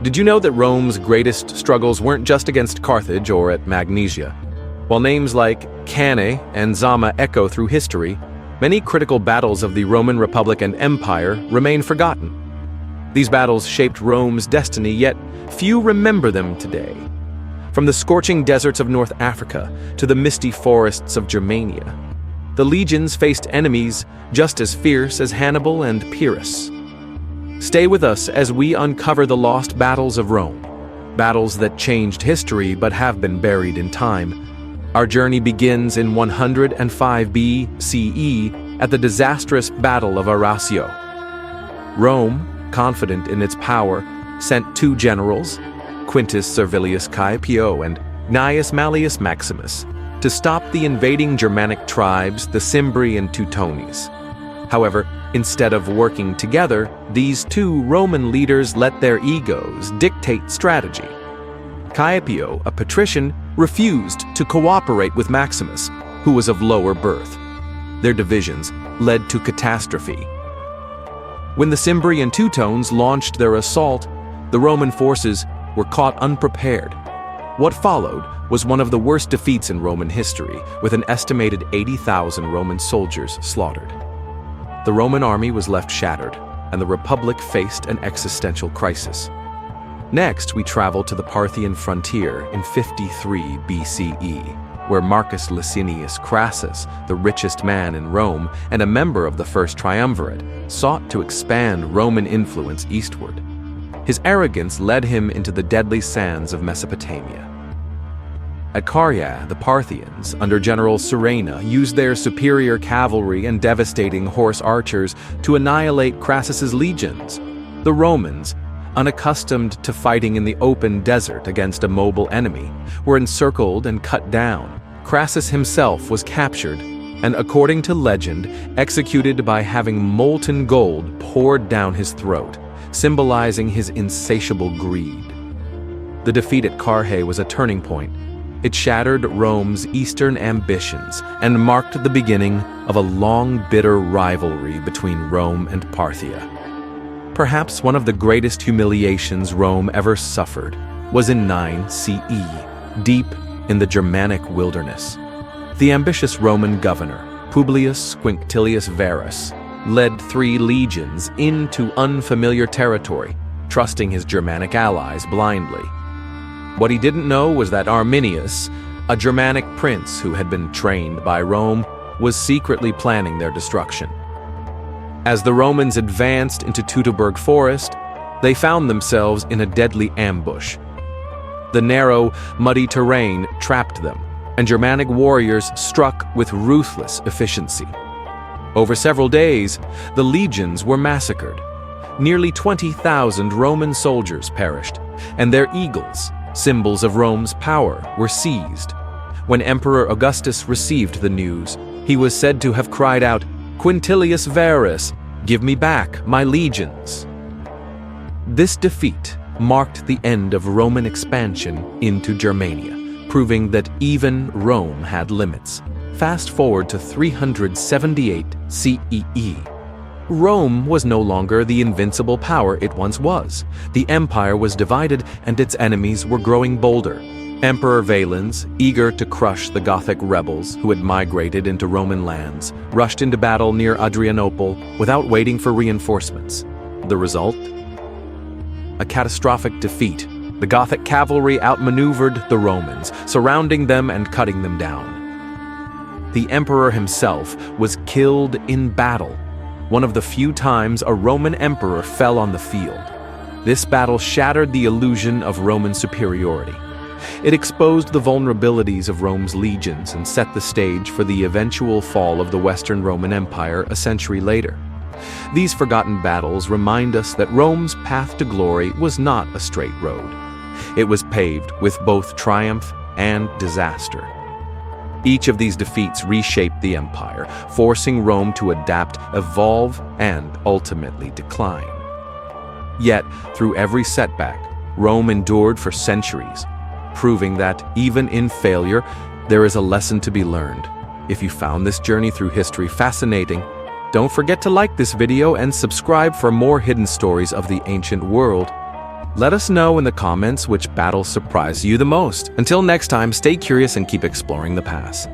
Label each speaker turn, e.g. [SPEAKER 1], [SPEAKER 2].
[SPEAKER 1] Did you know that Rome's greatest struggles weren't just against Carthage or at Magnesia? While names like Carrhae and Zama echo through history, many critical battles of the Roman Republic and Empire remain forgotten. These battles shaped Rome's destiny, yet few remember them today. From the scorching deserts of North Africa to the misty forests of Germania, the legions faced enemies just as fierce as Hannibal and Pyrrhus. Stay with us as we uncover the lost battles of Rome, battles that changed history but have been buried in time. Our journey begins in 105 BCE at the disastrous Battle of Arasio. Rome, confident in its power, sent two generals, Quintus Servilius Caepio and Gnaeus Mallius Maximus, to stop the invading Germanic tribes, the Cimbri and Teutones. However, instead of working together, these two Roman leaders let their egos dictate strategy. Caepio, a patrician, refused to cooperate with Maximus, who was of lower birth. Their divisions led to catastrophe. When the Cimbri and Teutones launched their assault, the Roman forces were caught unprepared. What followed was one of the worst defeats in Roman history, with an estimated 80,000 Roman soldiers slaughtered. The Roman army was left shattered, and the Republic faced an existential crisis. Next, we travel to the Parthian frontier in 53 BCE, where Marcus Licinius Crassus, the richest man in Rome and a member of the First Triumvirate, sought to expand Roman influence eastward. His arrogance led him into the deadly sands of Mesopotamia. At Carrhae, the Parthians, under General Surena, used their superior cavalry and devastating horse archers to annihilate Crassus's legions. The Romans, unaccustomed to fighting in the open desert against a mobile enemy, were encircled and cut down. Crassus himself was captured and, according to legend, executed by having molten gold poured down his throat, symbolizing his insatiable greed. The defeat at Carrhae was a turning point. It shattered Rome's eastern ambitions and marked the beginning of a long, bitter rivalry between Rome and Parthia. Perhaps one of the greatest humiliations Rome ever suffered was in 9 CE, deep in the Germanic wilderness. The ambitious Roman governor, Publius Quinctilius Varus, led 3 legions into unfamiliar territory, trusting his Germanic allies blindly. What he didn't know was that Arminius, a Germanic prince who had been trained by Rome, was secretly planning their destruction. As the Romans advanced into Teutoburg Forest, they found themselves in a deadly ambush. The narrow, muddy terrain trapped them, and Germanic warriors struck with ruthless efficiency. Over several days, the legions were massacred. Nearly 20,000 Roman soldiers perished, and their eagles, symbols of Rome's power, were seized. When Emperor Augustus received the news, he was said to have cried out, "Quintilius Varus, give me back my legions." This defeat marked the end of Roman expansion into Germania, proving that even Rome had limits. Fast forward to 378 CEE. Rome was no longer the invincible power it once was. The empire was divided and its enemies were growing bolder. Emperor Valens, eager to crush the Gothic rebels who had migrated into Roman lands, rushed into battle near Adrianople without waiting for reinforcements. The result? A catastrophic defeat. The Gothic cavalry outmaneuvered the Romans, surrounding them and cutting them down. The emperor himself was killed in battle, one of the few times a Roman emperor fell on the field. This battle shattered the illusion of Roman superiority. It exposed the vulnerabilities of Rome's legions and set the stage for the eventual fall of the Western Roman Empire a century later. These forgotten battles remind us that Rome's path to glory was not a straight road. It was paved with both triumph and disaster. Each of these defeats reshaped the empire, forcing Rome to adapt, evolve, and ultimately decline. Yet, through every setback, Rome endured for centuries, proving that, even in failure, there is a lesson to be learned. If you found this journey through history fascinating, don't forget to like this video and subscribe for more hidden stories of the ancient world. Let us know in the comments which battle surprised you the most. Until next time, stay curious and keep exploring the past.